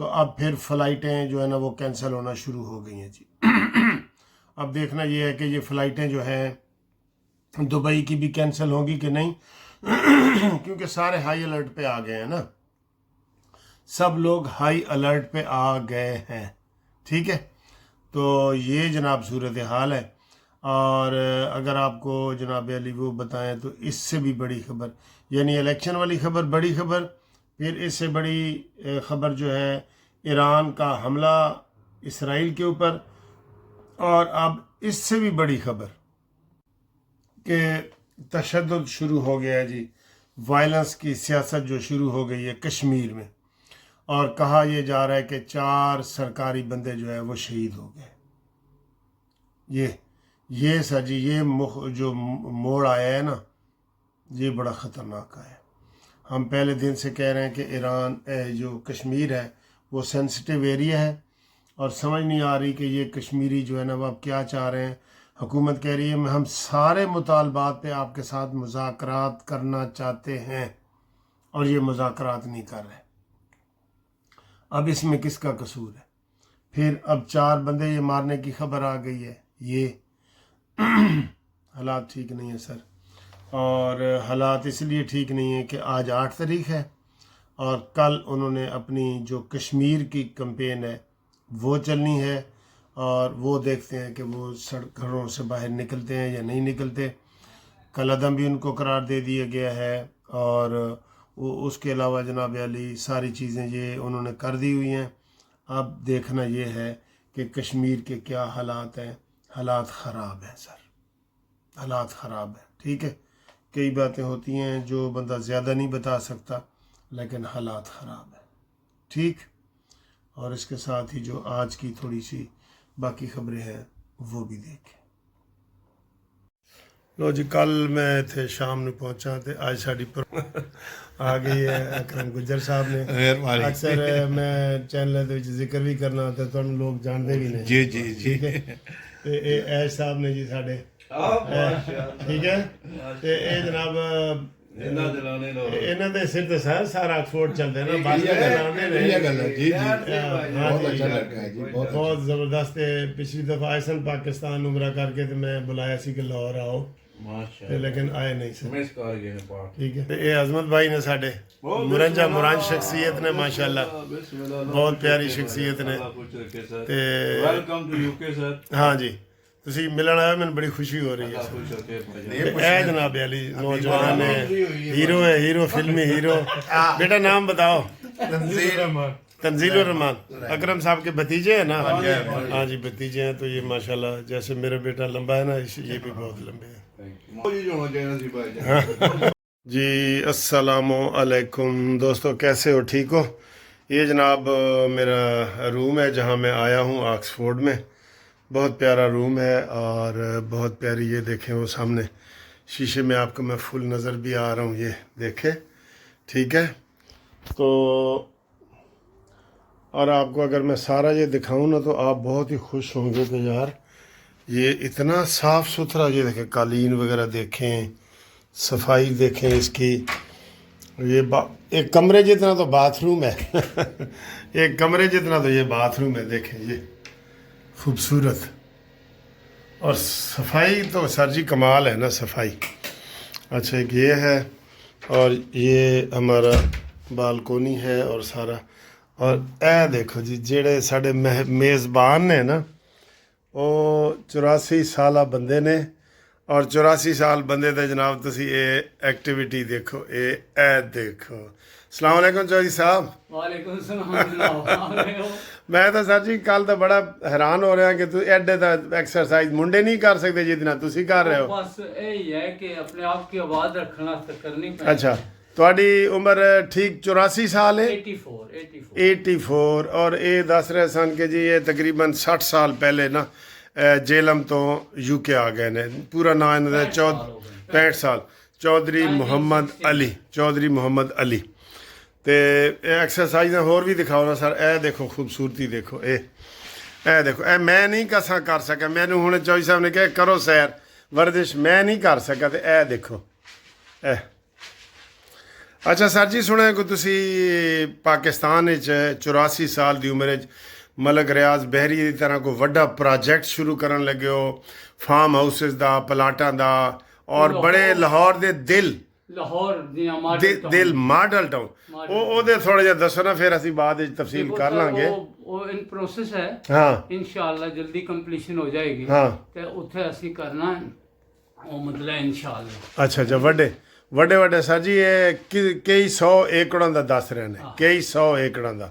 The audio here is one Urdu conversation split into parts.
تو اب پھر فلائٹیں جو ہے نا وہ کینسل ہونا شروع ہو گئی ہیں جی۔ اب دیکھنا یہ ہے کہ یہ فلائٹیں جو ہیں دبئی کی بھی کینسل ہوں گی کہ نہیں، کیونکہ سارے ہائی الرٹ پہ آ گئے ہیں نا، سب لوگ ہائی الرٹ پہ آ گئے ہیں، ٹھیک ہے۔ تو یہ جناب صورتحال ہے۔ اور اگر آپ کو جناب علی وہ بتائیں تو اس سے بھی بڑی خبر، یعنی الیکشن والی خبر بڑی خبر، پھر اس سے بڑی خبر جو ہے ایران کا حملہ اسرائیل کے اوپر، اور اب اس سے بھی بڑی خبر کہ تشدد شروع ہو گیا ہے جی، وائلنس کی سیاست جو شروع ہو گئی ہے کشمیر میں، اور کہا یہ جا رہا ہے کہ 4 سرکاری بندے جو ہے وہ شہید ہو گئے۔ یہ سر جی، یہ جو موڑ آیا ہے نا، یہ بڑا خطرناک آیا ہے۔ ہم پہلے دن سے کہہ رہے ہیں کہ ایران جو کشمیر ہے وہ سینسٹیو ایریا ہے، اور سمجھ نہیں آ رہی کہ یہ کشمیری جو ہے نا وہ اب کیا چاہ رہے ہیں۔ حکومت کہہ رہی ہے ہم سارے مطالبات پہ آپ کے ساتھ مذاکرات کرنا چاہتے ہیں، اور یہ مذاکرات نہیں کر رہے۔ اب اس میں کس کا قصور ہے؟ پھر اب 4 بندے یہ مارنے کی خبر آ گئی ہے۔ یہ حالات ٹھیک نہیں ہیں سر، اور حالات اس لیے ٹھیک نہیں ہیں کہ آج 8 تاریخ ہے، اور کل انہوں نے اپنی جو کشمیر کی کمپین ہے وہ چلنی ہے، اور وہ دیکھتے ہیں کہ وہ گھروں سے باہر نکلتے ہیں یا نہیں نکلتے۔ کل عدم بھی ان کو قرار دے دیا گیا ہے، اور اس کے علاوہ جناب علی ساری چیزیں یہ انہوں نے کر دی ہوئی ہیں۔ اب دیکھنا یہ ہے کہ کشمیر کے کیا حالات ہیں۔ حالات خراب ہیں سر، حالات خراب ہیں، ٹھیک ہے۔ کئی باتیں ہوتی ہیں جو بندہ زیادہ نہیں بتا سکتا، لیکن حالات خراب ہیں، ٹھیک۔ اور اس کے ساتھ ہی جو آج کی تھوڑی سی باقی خبریں ہیں وہ بھی دیکھیں۔ لو جی، کل میں تھے شام میں پہنچا تے آج ساڑی پر آ گئی ہے اکرم گجر صاحب نے۔ اکثر میں چینل دے وچ ذکر بھی کرنا ہوتا ہے، تھانوں لوگ جانتے بھی نہیں۔ جی جی جی۔ تے اے ایش صاحب نے جی ساڈے، ٹھیک ہے۔ تے اے جناب انہاں دے سر تے سارا آکسفورڈ چلدا ہے نا، بس چلانے نے۔ جی جی، بہت اچھا لگا ہے جی، بہت زبردست ہے۔ پچھلی دفعہ آئے سن پاکستان عمرہ کر کے، تو میں بلایا سی کہ لاہور آؤ، لیکن آئے نہیں سن، ٹھیک ہے۔ اے عظمت بھائی نے ساڈے مرنج شخصیت نے، ماشاءاللہ بہت پیاری شخصیت نے۔ ہاں جی، تسی ملن آئے، میں بڑی خوشی ہو رہی ہے۔ اے جناب علی نوجوان نے، ہیرو ہے، ہیرو، فلمی ہیرو۔ بیٹا نام بتاؤ۔ تنزیل الرحمان، اکرم صاحب کے بھتیجے ہیں نا؟ ہاں جی بھتیجے ہیں، تو یہ ماشاءاللہ جیسے میرا بیٹا لمبا ہے نا، یہ بھی بہت لمبے ہیں۔ جی السلام علیکم دوستو، کیسے ہو؟ ٹھیک ہو؟ یہ جناب میرا روم ہے جہاں میں آیا ہوں آکسفورڈ میں۔ بہت پیارا روم ہے، اور بہت پیاری، یہ دیکھیں وہ سامنے شیشے میں آپ کو میں فل نظر بھی آ رہا ہوں، یہ دیکھیں، ٹھیک ہے۔ تو اور آپ کو اگر میں سارا یہ دکھاؤں نا تو آپ بہت ہی خوش ہوں گے کہ یار یہ اتنا صاف ستھرا، یہ دیکھیں قالین وغیرہ دیکھیں، صفائی دیکھیں اس کی۔ یہ ایک کمرے جتنا تو باتھ روم ہے ایک کمرے جتنا تو یہ باتھ روم ہے، دیکھیں یہ خوبصورت، اور صفائی تو سر جی کمال ہے نا صفائی۔ اچھا ایک یہ ہے، اور یہ ہمارا بالکونی ہے اور سارا۔ اور اے دیکھو جی، جڑے ساڈے میزبان نے نا، وہ 84 سالہ بندے نے، اور 84 سال بندے تے جناب تسی اے ایکٹیویٹی دیکھو، اے دیکھو۔ السلام علیکم چودھری صاحب۔ وعلیکم السلام۔ میں تو سر جی کل تو بڑا حیران ہو رہا کہ تو ایڈے تا ایکسرسائز منڈے نہیں کر سکتے جتنا تسی کر رہے ہو۔ بس یہی ہے کہ اپنے آپ کی آواز رکھنا کرنی پڑے۔ اچھا، تہاڈی عمر ٹھیک 84 سال ہے؟ 84، اور اے دس رہے سن کہ جی یہ تقریباً 60 سال پہلے نا جیلم تو یو کے آ گئے نے۔ پورا نام انہوں نے 65 سال، چودھری محمد علی، چودھری محمد علی۔ تے ایکسرسائز ہور بھی دکھاؤ نا سر۔ اے دیکھو خوبصورتی دیکھو، اے دیکھو، اے میں نہیں کساں کر سکا، میں نے ہوں چودھری صاحب نے کہا کرو سیر ورزش، میں نہیں کر سکا، تے اے دیکھو، ਅੱਛਾ ਸਰ ਜੀ, ਸੁਣਿਆ ਕਿ ਤੁਸੀਂ ਪਾਕਿਸਤਾਨ ਵਿੱਚ 84 ਸਾਲ ਦੀ ਉਮਰ ਵਿੱਚ ਮਲਕ ਰਿਆਜ਼ ਬਹਿਰੀ ਦੀ ਤਰ੍ਹਾਂ ਕੋਈ ਵੱਡਾ ਪ੍ਰੋਜੈਕਟ ਸ਼ੁਰੂ ਕਰਨ ਲੱਗੇ ਹੋ, ਫਾਰਮ ਹਾਊਸਿਸ ਦਾ, ਪਲਾਟਾਂ ਦਾ, ਔਰ ਬੜੇ ਲਾਹੌਰ ਦੇ ਲਾਹੌਰ ਦੀਆਂ ਮਾਡਲ ਦਿਲ ਮਾਡਲ ਟਾਊਨ, ਉਹਦੇ ਥੋੜਾ ਜਿਹਾ ਦੱਸੋ ਨਾ, ਫਿਰ ਅਸੀਂ ਬਾਅਦ ਵਿੱਚ ਤਫਸੀਲ ਕਰ ਲਾਂਗੇ। ਉਹ ਇਨ ਪ੍ਰੋਸੈਸ ਹੈ, ਹਾਂ ਇਨਸ਼ਾਅੱਲਾ ਜਲਦੀ ਕੰਪਲੀਸ਼ਨ ਹੋ ਜਾਏਗੀ। ਹਾਂ ਤੇ ਉੱਥੇ ਅਸੀਂ ਕਰਨਾ ਹੈ, ਉਹ ਮਤਲਬ ਇਨਸ਼ਾਅੱਲਾ। ਅੱਛਾ ਵੱਡੇ ਸਰ ਜੀ, ਇਹ ਕਈ 100 ਏਕੜਾਂ ਦਾ ਦੱਸ ਰਹੇ ਨੇ, ਕਈ 100 ਏਕੜਾਂ ਦਾ।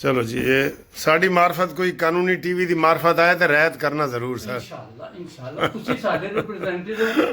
ਚਲੋ ਜੀ, ਇਹ ਸਾਡੀ ਮਾਰਫਤ ਕੋਈ ਕਾਨੂੰਨੀ ਟੀਵੀ ਦੀ ਮਾਰਫਤ ਆਏ ਤਾਂ ਰਹਿਤ ਕਰਨਾ ਜ਼ਰੂਰ ਸਰ। ਇਨਸ਼ਾਅੱਲਾ ਤੁਸੀਂ ਸਾਡੇ ਰਿਪਰੈਜ਼ੈਂਟੇਟਿਵ ਹੋ,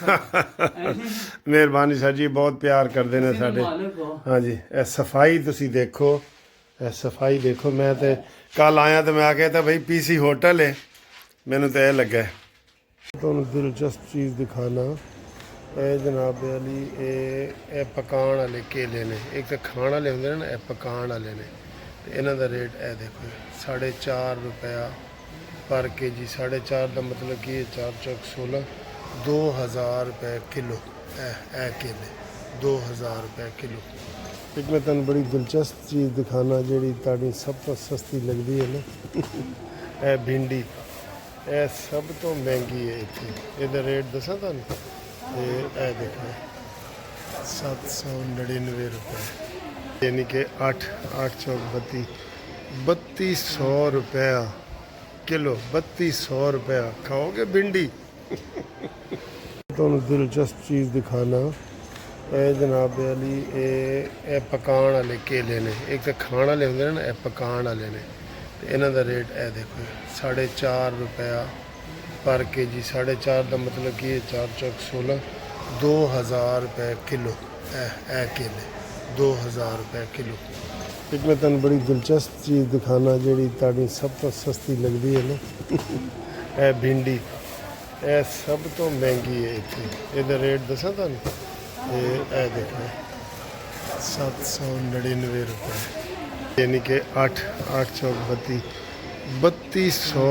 ਸਰ। ਮਿਹਰਬਾਨੀ ਸਰ ਜੀ, ਬਹੁਤ ਪਿਆਰ ਕਰਦੇ ਨੇ ਤੁਸੀਂ ਤਾਂ ਸਾਡੇ। ਮਾਲਕ ਹੋ। ਹਾਂਜੀ, ਇਹ ਸਫਾਈ ਤੁਸੀਂ ਦੇਖੋ, ਇਹ ਸਫਾਈ ਦੇਖੋ। ਮੈਂ ਤੇ ਕੱਲ ਆਇਆ ਤੇ ਮੈਂ ਆ ਕੇ ਤਾਂ ਭਾਈ ਪੀਸੀ ਹੋਟਲ ਹੈ, ਮੈਨੂੰ ਤਾਂ ਇਹ ਲੱਗਾ। ਤੁਹਾਨੂੰ ਦਿਲਚਸਪ ਚੀਜ਼ ਦਿਖਾਣਾ, ਇਹ ਜਨਾਬ ਅਲੀ ਇਹ ਪਕਾਉਣ ਵਾਲੇ ਕੇਲੇ ਨੇ। ਇੱਕ ਤਾਂ ਖਾਣ ਵਾਲੇ ਹੁੰਦੇ ਨੇ ਨਾ, ਇਹ ਪਕਾਉਣ ਵਾਲੇ ਨੇ। ਤੇ ਇਹਨਾਂ ਦਾ ਰੇਟ ਇਹ ਦੇਖੋ, 4.5 ਰੁਪਇਆ ਪਰ ਕੇਜੀ। 4.5 ਦਾ ਮਤਲਬ ਕੀ ਹੈ, 4 ਚੌਕ 16, 2000 ਰੁਪਏ ਕਿਲੋ। ਇਹ ਕੇਲੇ 2000 ਰੁਪਏ ਕਿਲੋ। ਇੱਕ ਮੈਂ ਤੁਹਾਨੂੰ ਬੜੀ ਦਿਲਚਸਪ ਚੀਜ਼ ਦਿਖਾਣਾ, ਜਿਹੜੀ ਤੁਹਾਡੀ ਸਭ ਤੋਂ ਸਸਤੀ ਲੱਗਦੀ ਹੈ ਨਾ, ਇਹ ਭਿੰਡੀ। ਇਹ ਸਭ ਤੋਂ ਮਹਿੰਗੀ ਹੈ ਇੱਥੇ। ਇਹਦਾ ਰੇਟ ਦੱਸਾਂ ਤੁਹਾਨੂੰ, ਤੇ ਇਹ ਦੇਖੋ 799 ਰੁਪਏ, ਯਾਨੀ ਕਿ 8 ਚੌਕ 3200 ਰੁਪਇਆ ਕਿਲੋ। 3200 ਰੁਪਇਆ ਖਾਓਗੇ ਭਿੰਡੀ। ਤੁਹਾਨੂੰ ਦਿਲਚਸਪ ਚੀਜ਼ ਦਿਖਾਣਾ, ਇਹ ਜਨਾਬ ਅਲੀ ਇਹ ਪਕਾਉਣ ਵਾਲੇ ਕੇਲੇ ਨੇ। ਇੱਕ ਤਾਂ ਖਾਣ ਵਾਲੇ ਹੁੰਦੇ ਨੇ ਨਾ, ਇਹ ਪਕਾਉਣ ਵਾਲੇ ਨੇ। ਤੇ ਇਹਨਾਂ ਦਾ ਰੇਟ ਇਹ ਦੇਖੋ, 4.5 ਰੁਪਇਆ ਪਰ ਕੇਜੀ। 4.5 ਦਾ ਮਤਲਬ ਕੀ ਹੈ, 4 ਚੌਕ 16, 2000 ਰੁਪਏ ਕਿਲੋ। ਇਹ ਕੇਲੇ 2000 ਰੁਪਏ ਕਿਲੋ। ਇੱਕ ਮੈਂ ਤੁਹਾਨੂੰ ਬੜੀ ਦਿਲਚਸਪ ਚੀਜ਼ ਦਿਖਾਣਾ, ਜਿਹੜੀ ਤੁਹਾਡੀ ਸਭ ਤੋਂ ਸਸਤੀ ਲੱਗਦੀ ਹੈ ਨਾ, ਇਹ ਭਿੰਡੀ। ਇਹ ਸਭ ਤੋਂ ਮਹਿੰਗੀ ਹੈ ਇੱਥੇ। ਇਹਦਾ ਰੇਟ ਦੱਸਾਂ ਤੁਹਾਨੂੰ, ਤੇ ਇਹ ਦੇਖੋ 799 ਰੁਪਏ, ਯਾਨੀ ਕਿ 8 ਚੌਕ 3200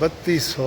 3200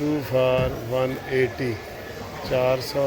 2 for 180, 400